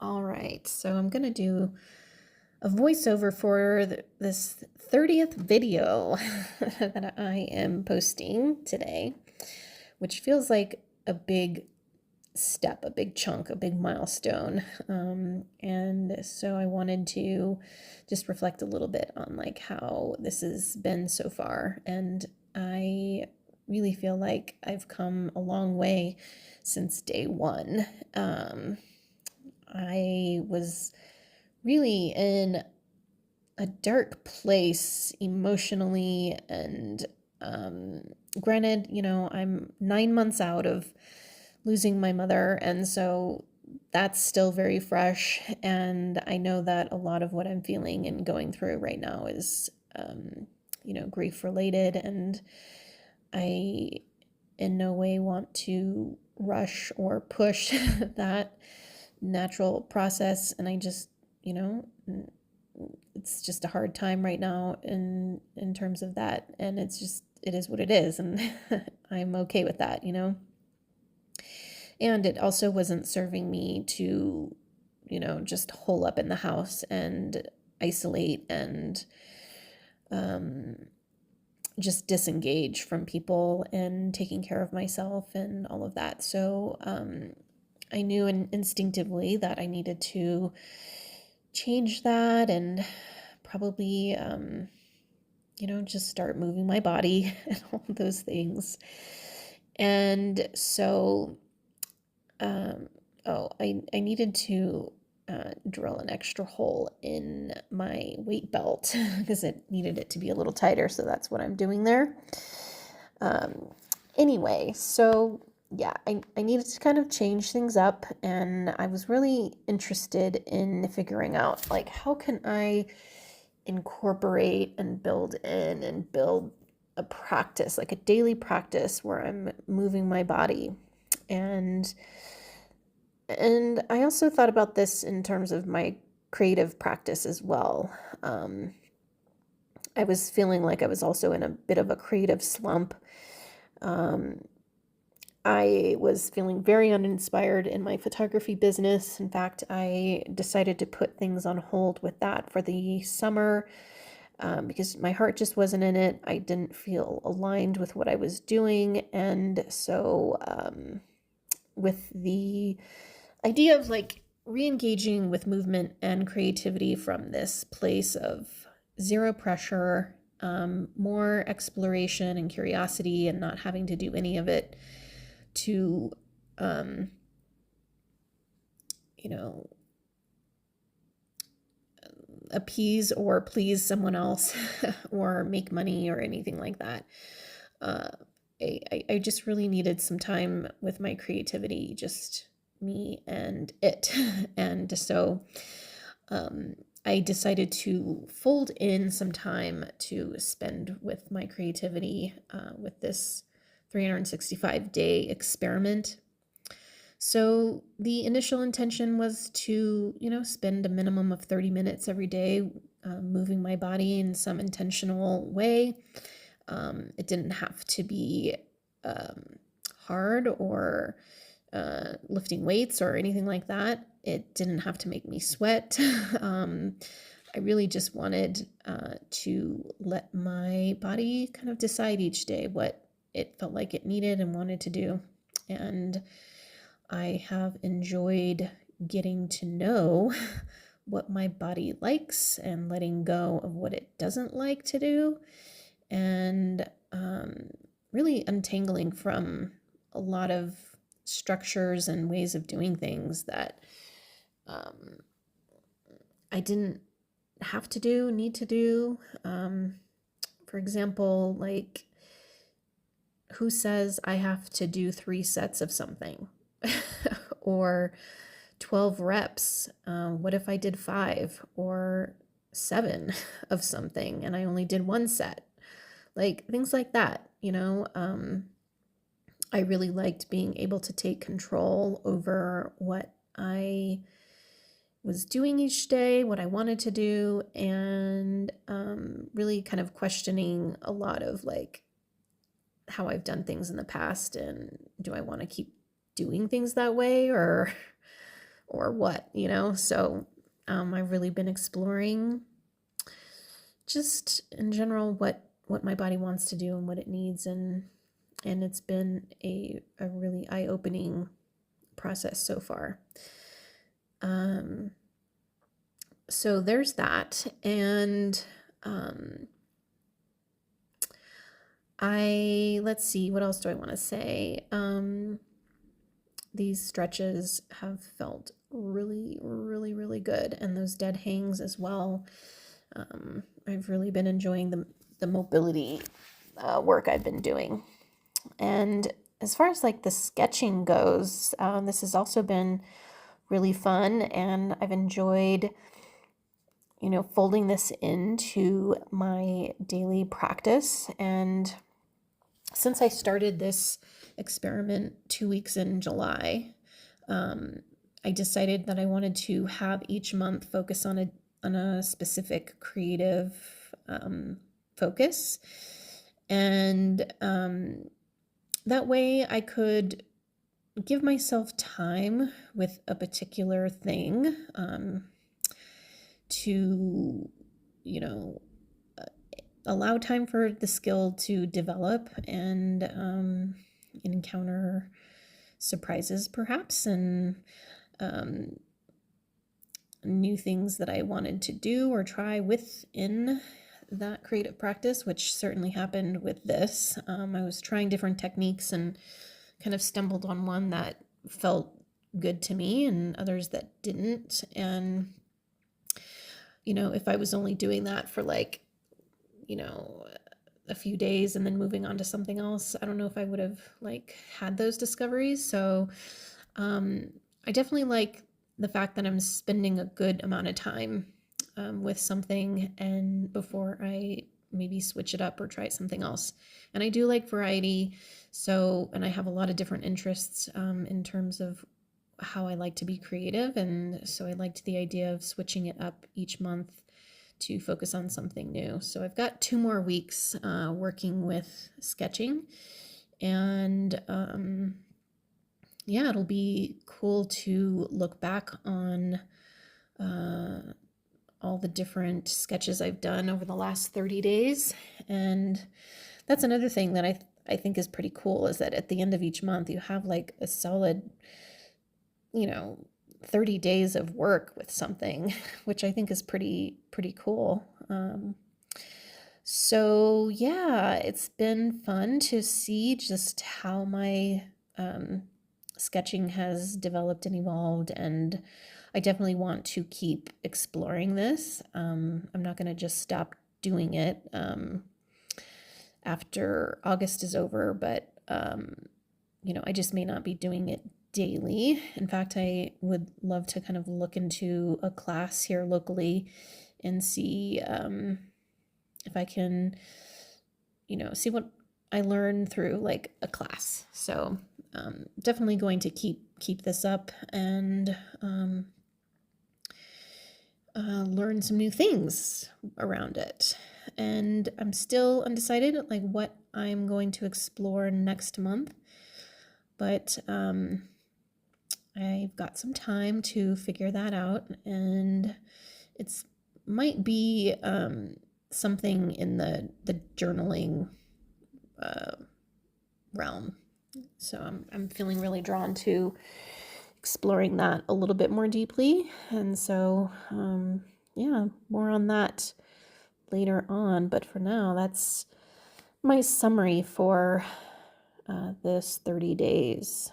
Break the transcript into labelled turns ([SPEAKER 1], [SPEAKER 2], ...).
[SPEAKER 1] All right, so I'm going to do a voiceover for this 30th video that I am posting today, which feels like a big step, a big chunk, a big milestone. And so I wanted to just reflect a little bit on like how this has been so far. And I really feel like I've come a long way since day one. I was really in a dark place emotionally, and granted, I'm 9 months out of losing my mother, and so that's still very fresh, and I know that a lot of what I'm feeling and going through right now is grief related, and I in no way want to rush or push that natural process. And I just, you know, it's just a hard time right now in terms of that. And it is what it is. And I'm okay with that. And it also wasn't serving me to, just hole up in the house and isolate and just disengage from people and taking care of myself and all of that. So I knew instinctively that I needed to change that and probably, just start moving my body and all those things. And so, I needed to drill an extra hole in my weight belt because it needed it to be a little tighter. So that's what I'm doing there. Anyway, so yeah, I needed to kind of change things up, and I was really interested in figuring out like how can I incorporate and build a practice, like a daily practice where I'm moving my body. And I also thought about this in terms of my creative practice as well. I was feeling like I was also in a bit of a creative slump. I was feeling very uninspired in my photography business. In fact, I decided to put things on hold with that for the summer because my heart just wasn't in it. I didn't feel aligned with what I was doing. And so with the idea of like re-engaging with movement and creativity from this place of zero pressure, more exploration and curiosity, and not having to do any of it to, appease or please someone else or make money or anything like that. I just really needed some time with my creativity, just me and it. And so I decided to fold in some time to spend with my creativity with this 365-day experiment. So the initial intention was to, spend a minimum of 30 minutes every day moving my body in some intentional way. It didn't have to be hard or lifting weights or anything like that. It didn't have to make me sweat. I really just wanted to let my body kind of decide each day what it felt like it needed and wanted to do. And I have enjoyed getting to know what my body likes and letting go of what it doesn't like to do, and really untangling from a lot of structures and ways of doing things that I didn't have to do, need to do. For example, like, who says I have to do 3 sets of something or 12 reps? What if I did 5 or 7 of something and I only did 1 set? Like things like that, I really liked being able to take control over what I was doing each day, what I wanted to do, and really kind of questioning a lot of like how I've done things in the past, and do I want to keep doing things that way, or or what, you know? So I've really been exploring just in general what my body wants to do and what it needs, and it's been a really eye-opening process so far. So there's that. And let's see, what else do I want to say? These stretches have felt really, really, really good, and those dead hangs as well. I've really been enjoying the mobility work I've been doing. And as far as like the sketching goes, this has also been really fun, and I've enjoyed, folding this into my daily practice. And since I started this experiment 2 weeks in July, I decided that I wanted to have each month focus on a specific creative focus. And that way I could give myself time with a particular thing to, allow time for the skill to develop and encounter surprises perhaps, and new things that I wanted to do or try within that creative practice, which certainly happened with this. I was trying different techniques and kind of stumbled on one that felt good to me and others that didn't. And, if I was only doing that for like, a few days and then moving on to something else, I don't know if I would have like had those discoveries. So I definitely like the fact that I'm spending a good amount of time with something, and before I maybe switch it up or try something else. And I do like variety. So, and I have a lot of different interests in terms of how I like to be creative. And so I liked the idea of switching it up each month to focus on something new. So I've got 2 more weeks working with sketching, and yeah, it'll be cool to look back on all the different sketches I've done over the last 30 days. And that's another thing that I think is pretty cool, is that at the end of each month you have like a solid, 30 days of work with something, which I think is pretty cool. So yeah, it's been fun to see just how my sketching has developed and evolved, and I definitely want to keep exploring this. I'm not going to just stop doing it after August is over, but I just may not be doing it daily. In fact, I would love to kind of look into a class here locally and see if I can, see what I learn through like a class. So definitely going to keep this up and learn some new things around it. And I'm still undecided like what I'm going to explore next month, but I've got some time to figure that out, and it's might be something in the journaling realm. So I'm feeling really drawn to exploring that a little bit more deeply, and so yeah, more on that later on. But for now, that's my summary for this 30 days.